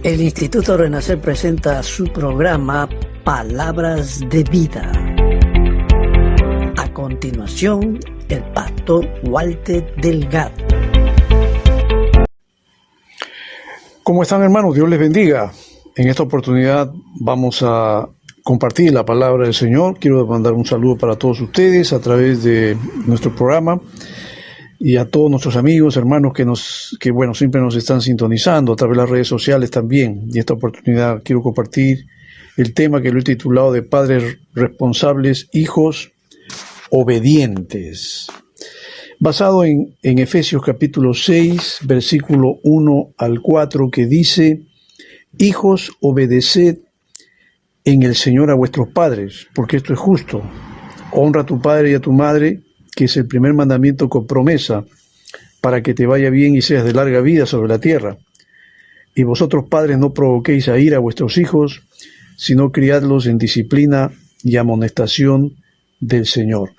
El Instituto Renacer presenta su programa Palabras de Vida. A continuación, el pastor Walter Delgado. ¿Cómo están, hermanos? Dios les bendiga. En esta oportunidad vamos a compartir la palabra del Señor. Quiero mandar un saludo para todos ustedes a través de nuestro programa y a todos nuestros amigos, hermanos que siempre nos están sintonizando a través de las redes sociales también. Y esta oportunidad quiero compartir el tema que lo he titulado de Padres Responsables, Hijos Obedientes. Basado en Efesios capítulo 6, versículo 1 al 4, que dice: Hijos, obedeced en el Señor a vuestros padres, porque esto es justo. Honra a tu padre y a tu madre, que es el primer mandamiento con promesa, para que te vaya bien y seas de larga vida sobre la tierra. Y vosotros, padres, no provoquéis a ira a vuestros hijos, sino criadlos en disciplina y amonestación del Señor.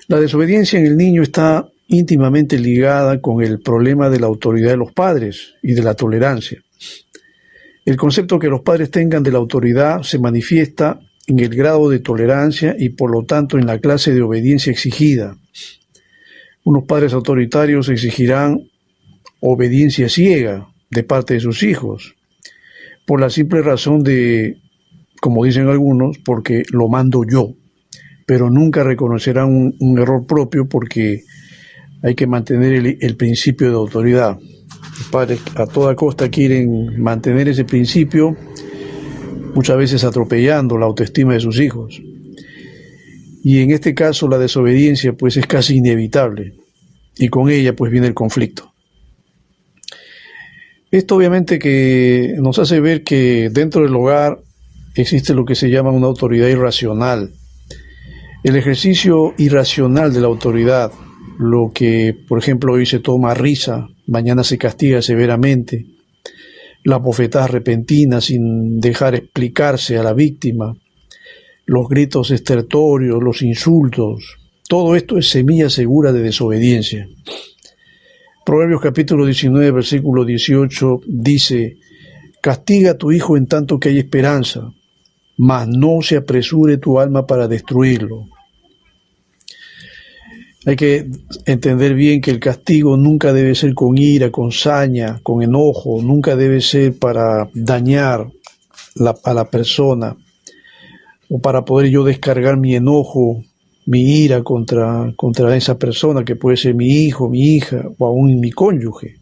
La desobediencia en el niño está íntimamente ligada con el problema de la autoridad de los padres y de la tolerancia. El concepto que los padres tengan de la autoridad se manifiesta en el grado de tolerancia y por lo tanto en la clase de obediencia exigida. Unos padres autoritarios exigirán obediencia ciega de parte de sus hijos, por la simple razón de, como dicen algunos, porque lo mando yo, pero nunca reconocerán un error propio porque hay que mantener el principio de autoridad. Los padres a toda costa quieren mantener ese principio, muchas veces atropellando la autoestima de sus hijos. Y en este caso la desobediencia pues es casi inevitable y con ella pues viene el conflicto. Esto obviamente que nos hace ver que dentro del hogar existe lo que se llama una autoridad irracional. El ejercicio irracional de la autoridad, lo que por ejemplo hoy se toma a risa, mañana se castiga severamente. Las bofetadas repentinas sin dejar explicarse a la víctima, los gritos estertóreos, los insultos, todo esto es semilla segura de desobediencia. Proverbios capítulo 19, versículo 18 dice: Castiga a tu hijo en tanto que hay esperanza, mas no se apresure tu alma para destruirlo. Hay que entender bien que el castigo nunca debe ser con ira, con saña, con enojo, nunca debe ser para dañar a la persona o para poder yo descargar mi enojo, mi ira contra esa persona que puede ser mi hijo, mi hija o aún mi cónyuge.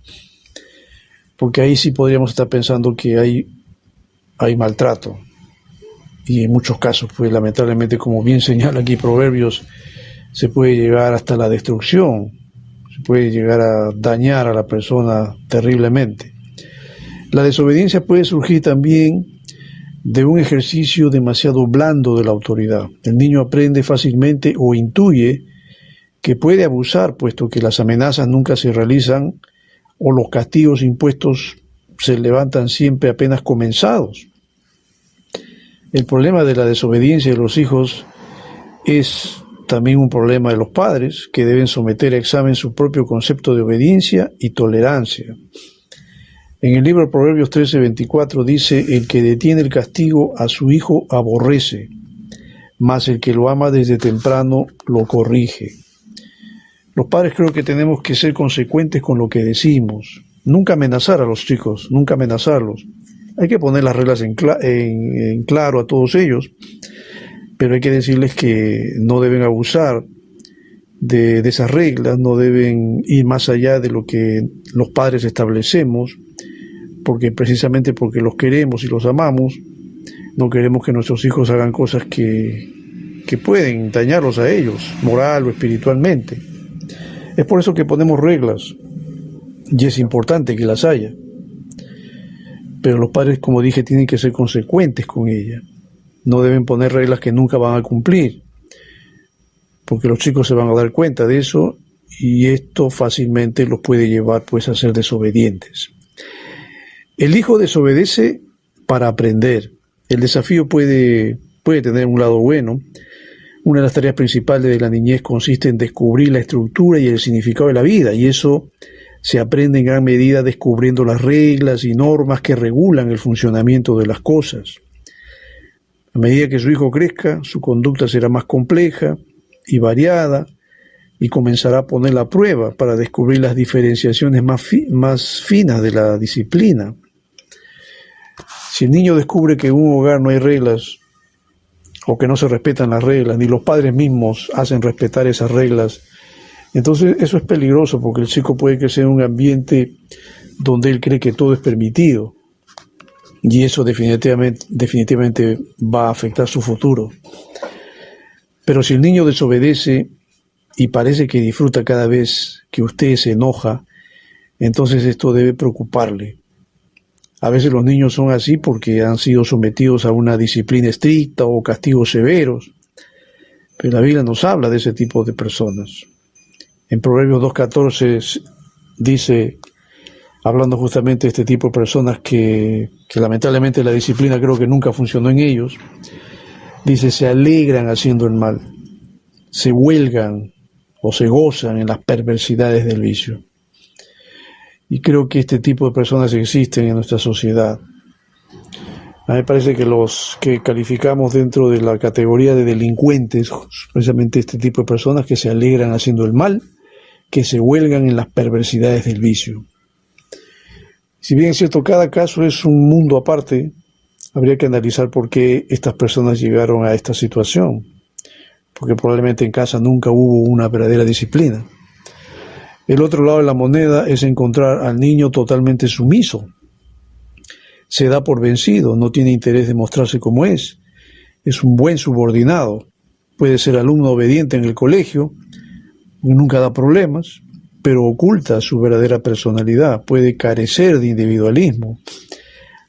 Porque ahí sí podríamos estar pensando que hay maltrato. Y en muchos casos, pues lamentablemente, como bien señala aquí Proverbios, se puede llegar hasta la destrucción, se puede llegar a dañar a la persona terriblemente. La desobediencia puede surgir también de un ejercicio demasiado blando de la autoridad. El niño aprende fácilmente o intuye que puede abusar, puesto que las amenazas nunca se realizan o los castigos impuestos se levantan siempre apenas comenzados. El problema de la desobediencia de los hijos es también un problema de los padres, que deben someter a examen su propio concepto de obediencia y tolerancia. En el libro de Proverbios 13:24 dice: El que detiene el castigo a su hijo aborrece, mas el que lo ama desde temprano lo corrige. Los padres creo que tenemos que ser consecuentes con lo que decimos. Nunca amenazar a los chicos, nunca amenazarlos. Hay que poner las reglas en claro a todos ellos, pero hay que decirles que no deben abusar de esas reglas, no deben ir más allá de lo que los padres establecemos, porque precisamente porque los queremos y los amamos, no queremos que nuestros hijos hagan cosas que pueden dañarlos a ellos, moral o espiritualmente. Es por eso que ponemos reglas, y es importante que las haya. Pero los padres, como dije, tienen que ser consecuentes con ellas. No deben poner reglas que nunca van a cumplir, porque los chicos se van a dar cuenta de eso y esto fácilmente los puede llevar pues a ser desobedientes. El hijo desobedece para aprender. El desafío puede tener un lado bueno. Una de las tareas principales de la niñez consiste en descubrir la estructura y el significado de la vida, y eso Se aprende en gran medida descubriendo las reglas y normas que regulan el funcionamiento de las cosas. A medida que su hijo crezca, su conducta será más compleja y variada y comenzará a ponerla a prueba para descubrir las diferenciaciones más finas de la disciplina. Si el niño descubre que en un hogar no hay reglas o que no se respetan las reglas, ni los padres mismos hacen respetar esas reglas, entonces eso es peligroso porque el chico puede crecer en un ambiente donde él cree que todo es permitido y eso definitivamente va a afectar su futuro. Pero si el niño desobedece y parece que disfruta cada vez que usted se enoja, entonces esto debe preocuparle. A veces los niños son así porque han sido sometidos a una disciplina estricta o castigos severos, pero la Biblia nos habla de ese tipo de personas. En Proverbios 2:14 dice, hablando justamente de este tipo de personas que lamentablemente la disciplina creo que nunca funcionó en ellos, dice, se alegran haciendo el mal, se huelgan o se gozan en las perversidades del vicio. Y creo que este tipo de personas existen en nuestra sociedad. A mí me parece que los que calificamos dentro de la categoría de delincuentes, precisamente este tipo de personas que se alegran haciendo el mal, que se huelgan en las perversidades del vicio. Si bien es cierto, cada caso es un mundo aparte, habría que analizar por qué estas personas llegaron a esta situación, porque probablemente en casa nunca hubo una verdadera disciplina. El otro lado de la moneda es encontrar al niño totalmente sumiso. Se da por vencido, no tiene interés de mostrarse como es un buen subordinado, puede ser alumno obediente en el colegio, nunca da problemas, pero oculta su verdadera personalidad, puede carecer de individualismo.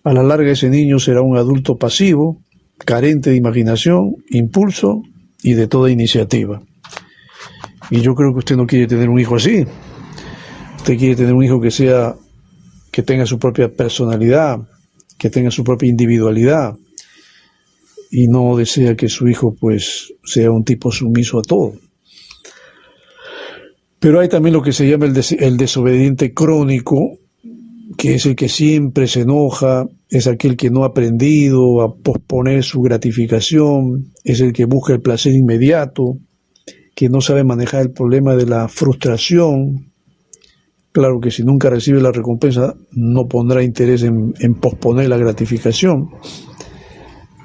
A la larga ese niño será un adulto pasivo, carente de imaginación, impulso y de toda iniciativa. Y yo creo que usted no quiere tener un hijo así. Usted quiere tener un hijo que tenga su propia personalidad, que tenga su propia individualidad, y no desea que su hijo pues sea un tipo sumiso a todo. Pero hay también lo que se llama el desobediente crónico, que es el que siempre se enoja, es aquel que no ha aprendido a posponer su gratificación, es el que busca el placer inmediato, que no sabe manejar el problema de la frustración. Claro que si nunca recibe la recompensa, no pondrá interés en posponer la gratificación.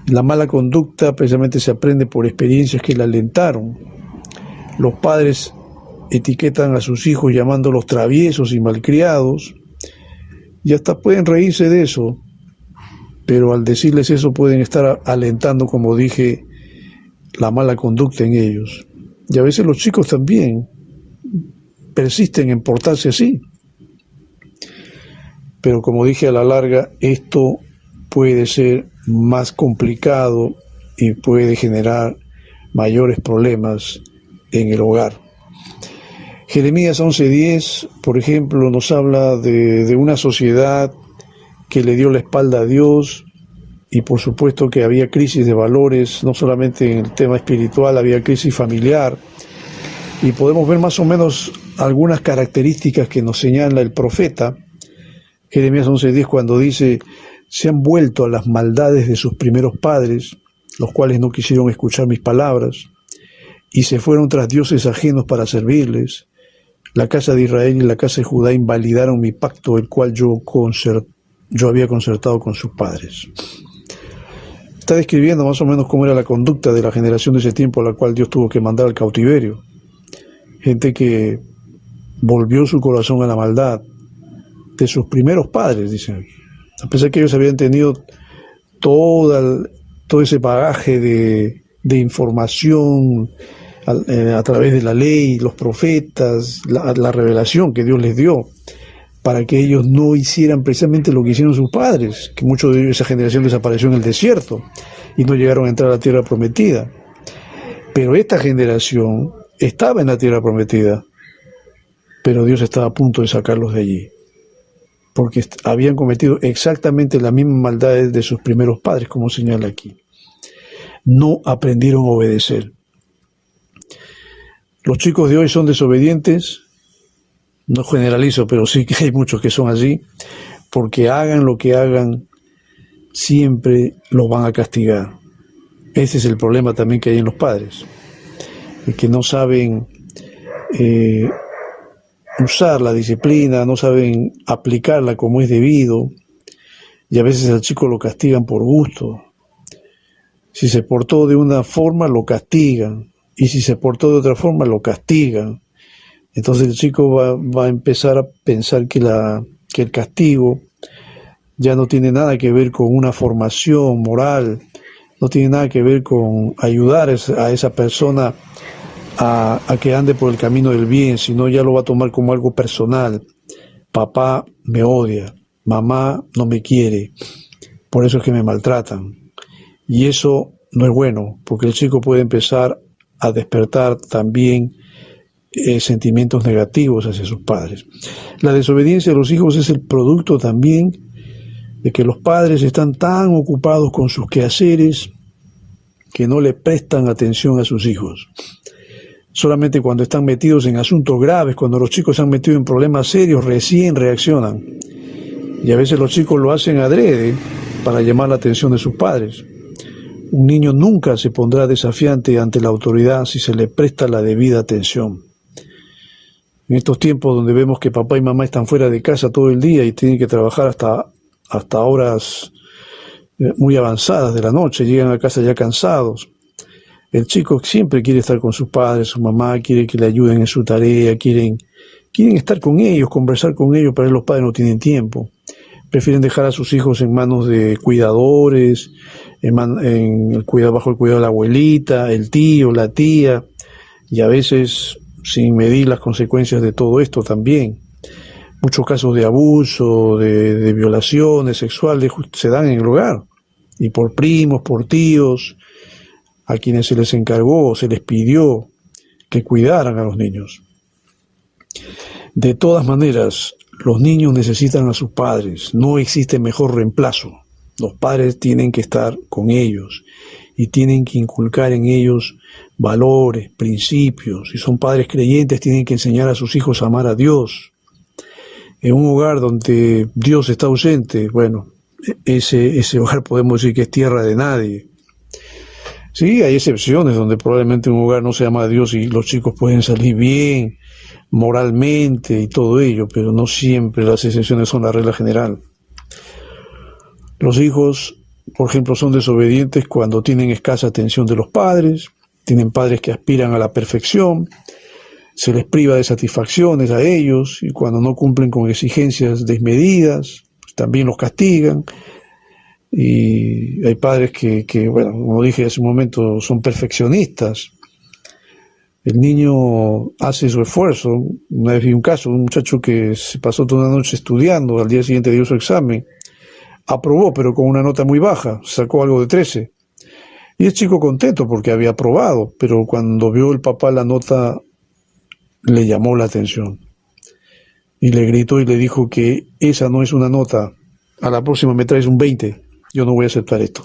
La mala conducta precisamente se aprende por experiencias que la alentaron. Los padres etiquetan a sus hijos llamándolos traviesos y malcriados, y hasta pueden reírse de eso, pero al decirles eso pueden estar alentando, como dije, la mala conducta en ellos. Y a veces los chicos también persisten en portarse así. Pero como dije, a la larga esto puede ser más complicado y puede generar mayores problemas en el hogar. Jeremías 11:10, por ejemplo, nos habla de una sociedad que le dio la espalda a Dios, y por supuesto que había crisis de valores, no solamente en el tema espiritual, había crisis familiar, y podemos ver más o menos algunas características que nos señala el profeta. Jeremías 11:10, cuando dice, se han vuelto a las maldades de sus primeros padres, los cuales no quisieron escuchar mis palabras, y se fueron tras dioses ajenos para servirles. La casa de Israel y la casa de Judá invalidaron mi pacto, el cual yo había concertado con sus padres. Está describiendo más o menos cómo era la conducta de la generación de ese tiempo a la cual Dios tuvo que mandar al cautiverio. Gente que volvió su corazón a la maldad de sus primeros padres, dicen. A pesar que ellos habían tenido todo ese bagaje de información a través de la ley, los profetas, la revelación que Dios les dio, para que ellos no hicieran precisamente lo que hicieron sus padres, que muchos de esa generación desapareció en el desierto y no llegaron a entrar a la tierra prometida. Pero esta generación estaba en la tierra prometida, pero Dios estaba a punto de sacarlos de allí, porque habían cometido exactamente las mismas maldades de sus primeros padres, como señala aquí. No aprendieron a obedecer. Los chicos de hoy son desobedientes no generalizo, pero sí que hay muchos que son así, porque hagan lo que hagan, siempre los van a castigar. Ese es el problema también que hay en los padres, que no saben usar la disciplina, no saben aplicarla como es debido, y a veces al chico lo castigan por gusto. Si se portó de una forma, lo castigan, y si se portó de otra forma, lo castigan. Entonces el chico va a empezar a pensar que el castigo ya no tiene nada que ver con una formación moral, no tiene nada que ver con ayudar a esa persona a que ande por el camino del bien, sino ya lo va a tomar como algo personal. Papá me odia, mamá no me quiere, por eso es que me maltratan. Y eso no es bueno, porque el chico puede empezar a despertar también sentimientos negativos hacia sus padres. La desobediencia de los hijos es el producto también de que los padres están tan ocupados con sus quehaceres que no le prestan atención a sus hijos. Solamente cuando están metidos en asuntos graves, cuando los chicos se han metido en problemas serios, recién reaccionan. Y a veces los chicos lo hacen adrede para llamar la atención de sus padres. Un niño nunca se pondrá desafiante ante la autoridad si se le presta la debida atención. En estos tiempos donde vemos que papá y mamá están fuera de casa todo el día y tienen que trabajar hasta horas muy avanzadas de la noche, llegan a casa ya cansados. El chico siempre quiere estar con sus padres, su mamá quiere que le ayuden en su tarea, quieren estar con ellos, conversar con ellos, pero los padres no tienen tiempo. Prefieren dejar a sus hijos en manos de cuidadores, bajo el cuidado de la abuelita, el tío, la tía, y a veces sin medir las consecuencias de todo esto también. Muchos casos de abuso, de violaciones sexuales se dan en el hogar, y por primos, por tíos, a quienes se les encargó, se les pidió que cuidaran a los niños. De todas maneras, los niños necesitan a sus padres, no existe mejor reemplazo. Los padres tienen que estar con ellos y tienen que inculcar en ellos valores, principios. Si son padres creyentes, tienen que enseñar a sus hijos a amar a Dios. En un hogar donde Dios está ausente, bueno, ese hogar podemos decir que es tierra de nadie. Sí, hay excepciones donde probablemente un hogar no se ama a Dios y los chicos pueden salir bien moralmente y todo ello, pero no siempre las excepciones son la regla general. Los hijos, por ejemplo, son desobedientes cuando tienen escasa atención de los padres, tienen padres que aspiran a la perfección, se les priva de satisfacciones a ellos y cuando no cumplen con exigencias desmedidas, pues también los castigan. Y hay padres que, bueno, como dije hace un momento, son perfeccionistas. El niño hace su esfuerzo. Una vez vi un caso, un muchacho que se pasó toda una noche estudiando, al día siguiente dio su examen, aprobó, pero con una nota muy baja, sacó algo de 13. Y el chico contento porque había aprobado, pero cuando vio el papá la nota, le llamó la atención. Y le gritó y le dijo que esa no es una nota, a la próxima me traes un 20. Yo no voy a aceptar esto.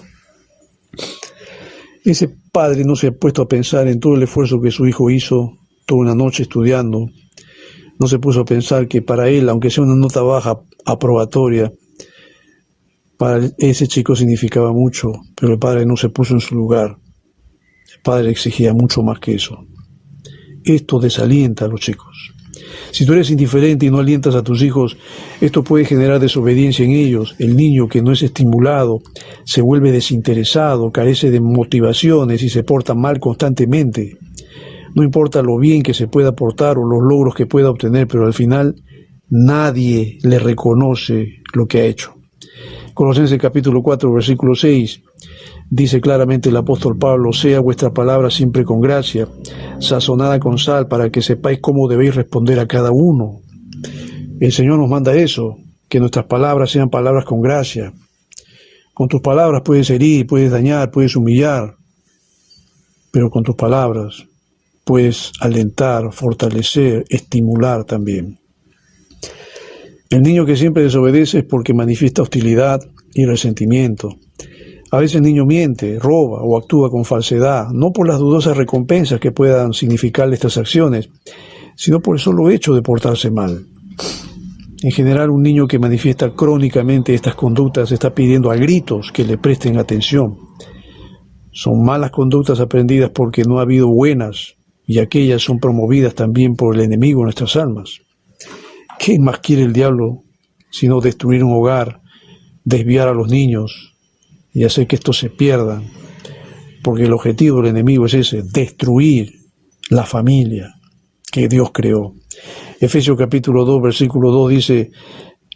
Ese padre no se ha puesto a pensar en todo el esfuerzo que su hijo hizo toda una noche estudiando. No se puso a pensar que para él, aunque sea una nota baja, aprobatoria, para ese chico significaba mucho, pero el padre no se puso en su lugar. El padre exigía mucho más que eso. Esto desalienta a los chicos. Si tú eres indiferente y no alientas a tus hijos, esto puede generar desobediencia en ellos. El niño que no es estimulado se vuelve desinteresado, carece de motivaciones y se porta mal constantemente. No importa lo bien que se pueda portar o los logros que pueda obtener, pero al final nadie le reconoce lo que ha hecho. Colosenses capítulo 4, versículo 6, dice claramente el apóstol Pablo: sea vuestra palabra siempre con gracia, sazonada con sal, para que sepáis cómo debéis responder a cada uno. El Señor nos manda eso, que nuestras palabras sean palabras con gracia. Con tus palabras puedes herir, puedes dañar, puedes humillar, pero con tus palabras puedes alentar, fortalecer, estimular también. El niño que siempre desobedece es porque manifiesta hostilidad y resentimiento. A veces el niño miente, roba o actúa con falsedad, no por las dudosas recompensas que puedan significarle estas acciones, sino por el solo hecho de portarse mal. En general, un niño que manifiesta crónicamente estas conductas está pidiendo a gritos que le presten atención. Son malas conductas aprendidas porque no ha habido buenas, y aquellas son promovidas también por el enemigo en nuestras almas. ¿Qué más quiere el diablo sino destruir un hogar, desviar a los niños y hacer que estos se pierdan? Porque el objetivo del enemigo es ese, destruir la familia que Dios creó. Efesios capítulo 2, versículo 2 dice,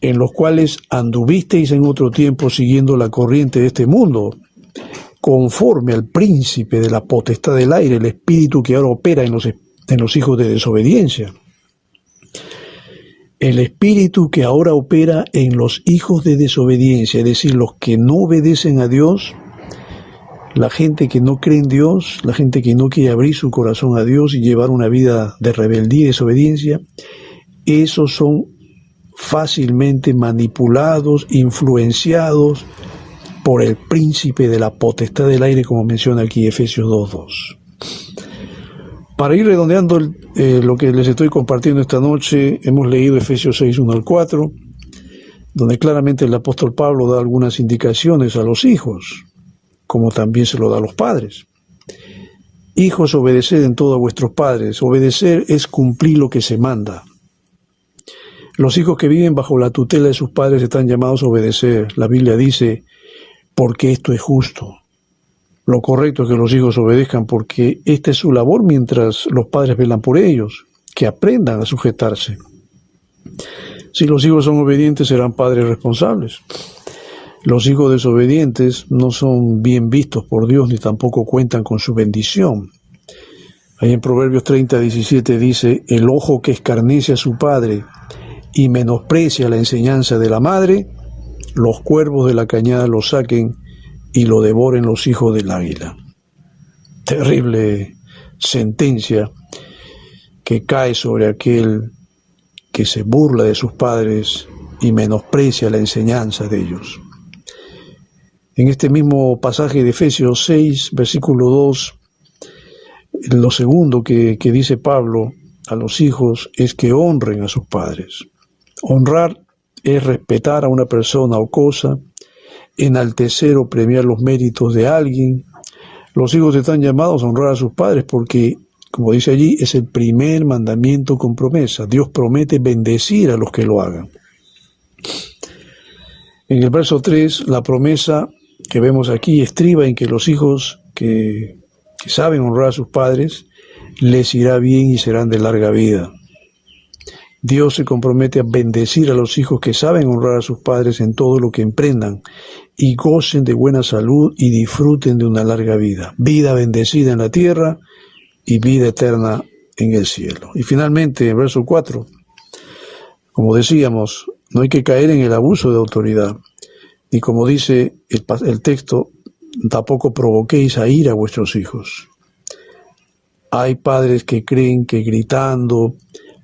en los cuales anduvisteis en otro tiempo siguiendo la corriente de este mundo, conforme al príncipe de la potestad del aire, el espíritu que ahora opera en los hijos de desobediencia. El espíritu que ahora opera en los hijos de desobediencia, es decir, los que no obedecen a Dios, la gente que no cree en Dios, la gente que no quiere abrir su corazón a Dios y llevar una vida de rebeldía y desobediencia, esos son fácilmente manipulados, influenciados por el príncipe de la potestad del aire, como menciona aquí Efesios 2:2. Para ir redondeando lo que les estoy compartiendo esta noche, hemos leído Efesios 6:1-4, donde claramente el apóstol Pablo da algunas indicaciones a los hijos, como también se lo da a los padres. Hijos, obedeced en todo a vuestros padres. Obedecer es cumplir lo que se manda. Los hijos que viven bajo la tutela de sus padres están llamados a obedecer. La Biblia dice, porque esto es justo. Lo correcto es que los hijos obedezcan porque esta es su labor mientras los padres velan por ellos, que aprendan a sujetarse. Si los hijos son obedientes, serán padres responsables. Los hijos desobedientes no son bien vistos por Dios ni tampoco cuentan con su bendición. Ahí en Proverbios 30:17 dice, el ojo que escarnece a su padre y menosprecia la enseñanza de la madre, los cuervos de la cañada lo saquen y lo devoren los hijos del águila. Terrible sentencia que cae sobre aquel que se burla de sus padres y menosprecia la enseñanza de ellos. En este mismo pasaje de Efesios 6, versículo 2, lo segundo que dice Pablo a los hijos es que honren a sus padres. Honrar es respetar a una persona o cosa, enaltecer o premiar los méritos de alguien. Los hijos están llamados a honrar a sus padres porque, como dice allí, es el primer mandamiento con promesa. Dios promete bendecir a los que lo hagan. En el verso 3, la promesa que vemos aquí estriba en que los hijos que saben honrar a sus padres, les irá bien y serán de larga vida. Dios se compromete a bendecir a los hijos que saben honrar a sus padres en todo lo que emprendan y gocen de buena salud y disfruten de una larga vida. Vida bendecida en la tierra y vida eterna en el cielo. Y finalmente, en verso 4, como decíamos, no hay que caer en el abuso de autoridad. Y como dice el texto, tampoco provoquéis a ira a vuestros hijos. Hay padres que creen que gritando,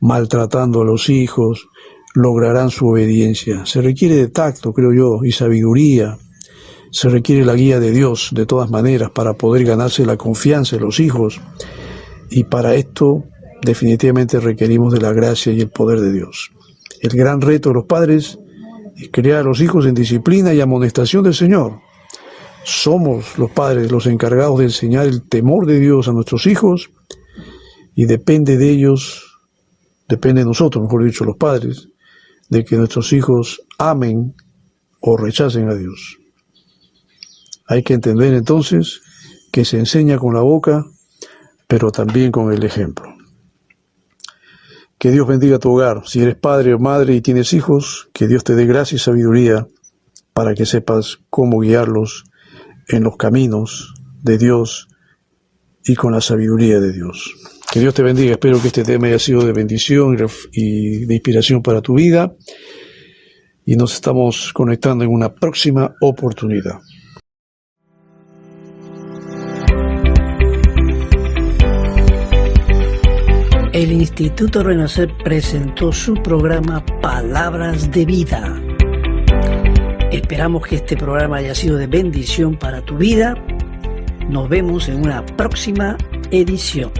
maltratando a los hijos, lograrán su obediencia. Se requiere de tacto, creo yo, y sabiduría. Se requiere la guía de Dios, de todas maneras, para poder ganarse la confianza de los hijos. Y para esto, definitivamente requerimos de la gracia y el poder de Dios. El gran reto de los padres es criar a los hijos en disciplina y amonestación del Señor. Somos los padres los encargados de enseñar el temor de Dios a nuestros hijos y depende de ellos, depende de nosotros, mejor dicho, los padres, de que nuestros hijos amen o rechacen a Dios. Hay que entender entonces que se enseña con la boca, pero también con el ejemplo. Que Dios bendiga tu hogar. Si eres padre o madre y tienes hijos, que Dios te dé gracia y sabiduría para que sepas cómo guiarlos en los caminos de Dios y con la sabiduría de Dios. Que Dios te bendiga. Espero que este tema haya sido de bendición y de inspiración para tu vida. Y nos estamos conectando en una próxima oportunidad. El Instituto Renacer presentó su programa Palabras de Vida. Esperamos que este programa haya sido de bendición para tu vida. Nos vemos en una próxima edición.